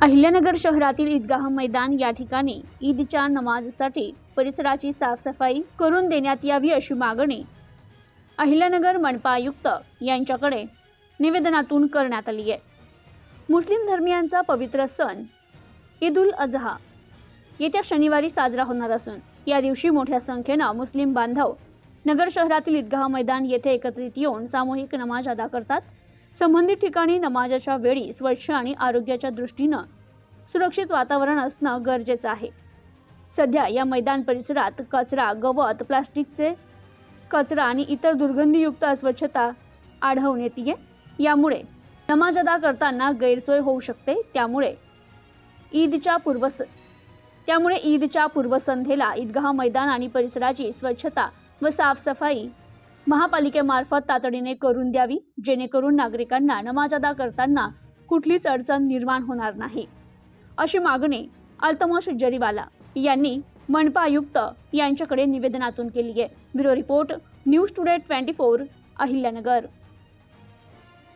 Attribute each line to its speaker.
Speaker 1: अहिल्यानगर शहरातील ईदगाह मैदान या ठिकाणी ईदच्या नमाजसाठी परिसराची साफसफाई करून देण्यात यावी अशी मागणी अहिल्यानगर मनपा आयुक्त यांच्याकडे निवेदनातून करण्यात आली आहे। मुस्लिम धर्मियांचा पवित्र सण ईद उल अजहा येत्या शनिवारी साजरा होणार असून या दिवशी मोठ्या संख्येने मुस्लिम बांधव नगर शहरातील ईदगाह मैदान येथे एकत्रित येऊन सामूहिक नमाज अदा करतात। संबंधित ठिकाणी नमाजच्या वेळी स्वच्छ आणि आरोग्याच्या दृष्टीने सुरक्षित वातावरण असणं गरजेचं आहे। सध्या या मैदान परिसरात कचरा, गवत, प्लास्टिकचे कचरा आणि इतर दुर्गंधीयुक्त अस्वच्छता आढळून येते। यामुळे नमाज अदा करताना गैरसोय होऊ शकते। त्यामुळे ईदच्या पूर्वसंध्येला ईदगाह मैदान आणि परिसराची स्वच्छता व साफसफाई महापालिकेमार्फत तातडीने करून द्यावी, जेणेकरून नागरिकांना नमाज अदा करताना कुठलीच अडचण निर्माण होणार नाही, अशी मागणी अल्तमश जरीवाला यांनी मनपा आयुक्त यांच्याकडे निवेदनातून केली आहे। Bureau report, news today 24, Ahilyanagar.